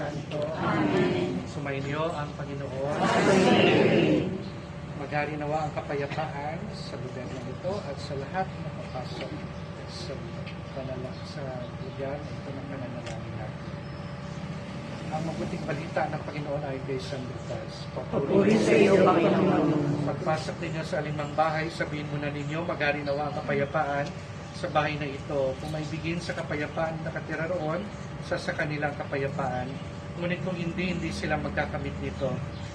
Santo. Amen. Sumainyo ang Panginoon. Amen. Maghari nawa ang kapayapaan sa lugar na ito at sa lahat na papasok sa lugar na ito ng pananalangin natin. Ang mabuting balita ng Panginoon ay kay San Lucas. Papuri sa iyo, Panginoon. Pagpasok ninyo sa alimang bahay, sabihin muna ninyo, maghari nawa ang kapayapaan sa bahay na ito. Kung maibigin sa kapayapaan na nakatira roon, sa kanilang kapayapaan. Ngunit kung hindi sila magkakamit nito.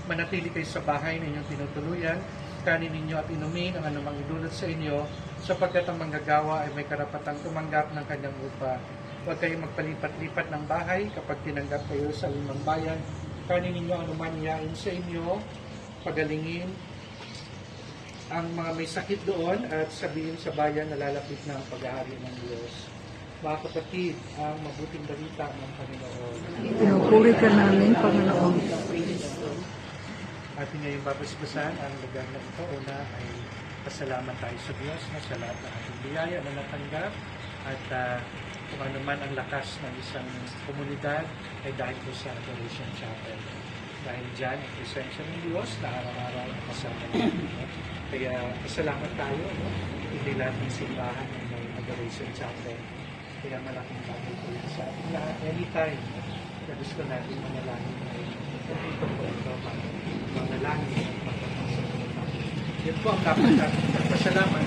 Manatili kayo sa bahay na inyong tinutuluyan, kanin ninyo at inumin ang anumang idulot sa inyo, sapagkat ang manggagawa ay may karapatang tumanggap ng kanyang upa. Huwag kayong magpalipat-lipat ng bahay kapag tinanggap kayo sa limang bayan. Kanin ninyo ang anuman iyain sa inyo, pagalingin ang mga may sakit doon at sabihin sa bayan na lalapit na ang pag-aari ng Diyos. Mga kapatid, ang mabuting balita ng Panginoon. Pinupuri ka namin, Panginoon. Ating ngayong babasbasan ang lugar na ito. Una ay pasalamat tayo sa Diyos na sa lahat ng ating biyaya na natanggap at kung ano man ang lakas ng isang komunidad ay dahil po sa Adoration Chapel. Dahil dyan ang presensya ng Diyos na araw-araw ang kasama natin. Kaya pasalamat tayo, no? Hindi lahat ng simbahan ng may Adoration Chapel. Kaya malaking bagay po yun sa ating lahat. Anytime na gusto natin manalangin ay ito po ito, manalangin at magpapasok po tayo. Yun po ang dapat natin pasalamat.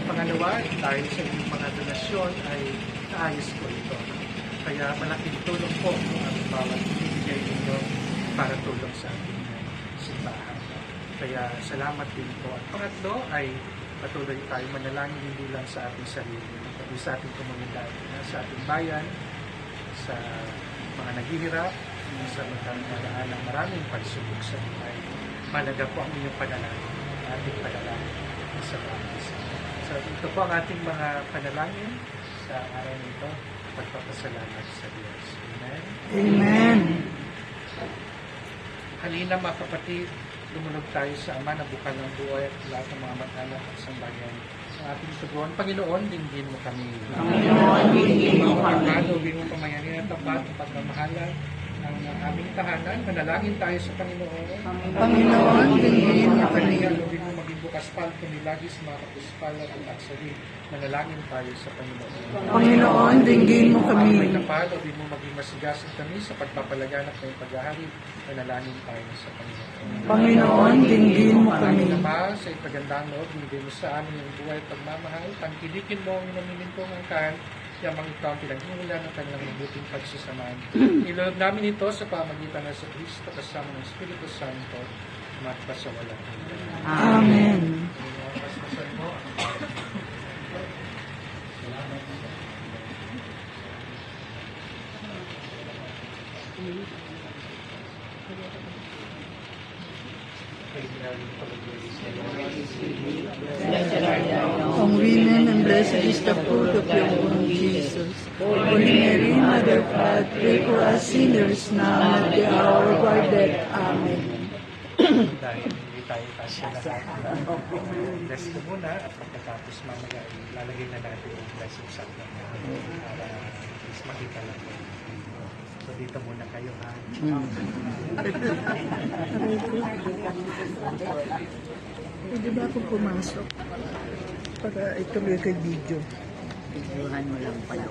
Pangalawa, dahil sa inyong mga donasyon ay naayos po ito. Kaya malaking tulong po ang bawat ibigay ninyo para tulong sa ating simbahan. Kaya salamat din po. At pangatlo ay patuloy tayo manalangin hindi lang sa ating sarili, pati sa ating komunidad, sa ating bayan, sa mga naghihirap, sa magkaroon ng maraming pagsubok sa buhay. Malaga po ang inyong panalangin, ating panalangin sa bahay. So ito po ang ating mga panalangin sa araw nito, pagpapasalamat sa Diyos. Amen? Amen. Halina mga kapatid, lumulog tayo sa Ama na bukal ng buhay at lahat ng mga mag-anak at sambayan. Ang ating tugon, Panginoon, dinggin mo kami. Panginoon, dinggin mo kami. Pagkalugin mo pamayanin at tapat at pagmamahala ang aming tahanan. Manalangin tayo sa Panginoon. Panginoon, dinggin mo kami. Pagkalugin mo maging bukas pal, kumilagis, mga kapuspal at aksari. Manalangin tayo sa Panginoon. Panginoon, dinggin mo kami. May napal, o mo maging masigasig kami sa pagpapalaganap ng paghahari. Manalangin tayo sa Panginoon. Panginoon, dinggin mo kami. Aming Ama, sa ipagandang loob, binigay mo sa amin ang buhay at pagmamahal. Tangkilikin mo ang inamilintong angkan, yamang ikaw ang pinagmumula ng kanilang mabuting pagsasamahan. Iloob namin ito sa pamagitan ng sa Kristo kasama ng Espiritu Santo, magpasawalang hanggan. Amen. Paspasan mo. Ang women and blessed is the fruit of your womb, Jesus. Holy Mary, Mother of God, pray for us sinners now and at the hour of our death. Amen. Dahil hindi tayo kasya lahat. Bless ko muna at pagkatapos mamaya lalagay na natin yung blessing sa akin para mas makita lang. So dito muna kayo ha. Pwede ba akong pumasok para ituloy kay video? Videohan mo lang pala.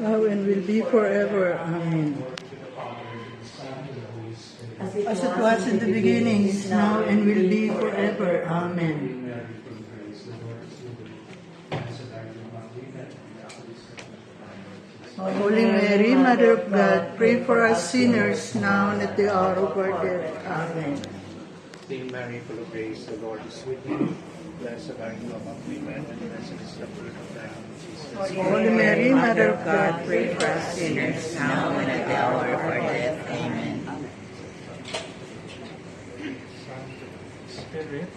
Now and will be forever. Amen. As it was in the beginning, is now, and will be forever. Amen. Holy Mary, Mother of God, pray for us sinners now and at the hour of our death. Amen. Hail Mary, full of grace, the Lord is with you. Blessed are you among women, and blessed is the fruit of thy womb, Jesus. Holy Mary, Mother of God, pray for us sinners now and at the hour of our death. Amen. Spirit,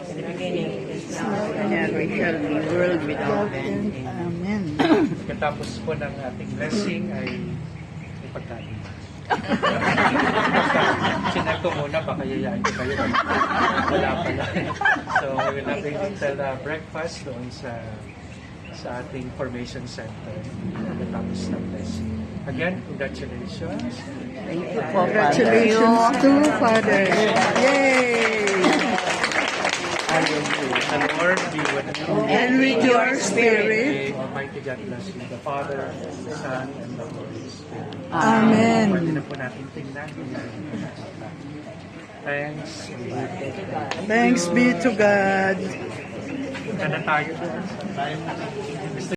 In the beginning, is now, and ever shall be, world without end. Amen. Amen. pagkatapos po ng ating blessing ay ipagkain. Chinek ko muna, baka yayain ko kayo. Wala pala. So, we will have a little breakfast doon sa ating formation center. The Tamis ng Blessing. Again, congratulations. Thank you po, Congratulations to Father. Yay! The Lord be with you. And with your spirit. May Almighty God bless you, the Father, the Son, and the Holy Spirit. Amen. Pwede na po natin tingnan. Thanks. Thanks be to God. Punta na tayo doon.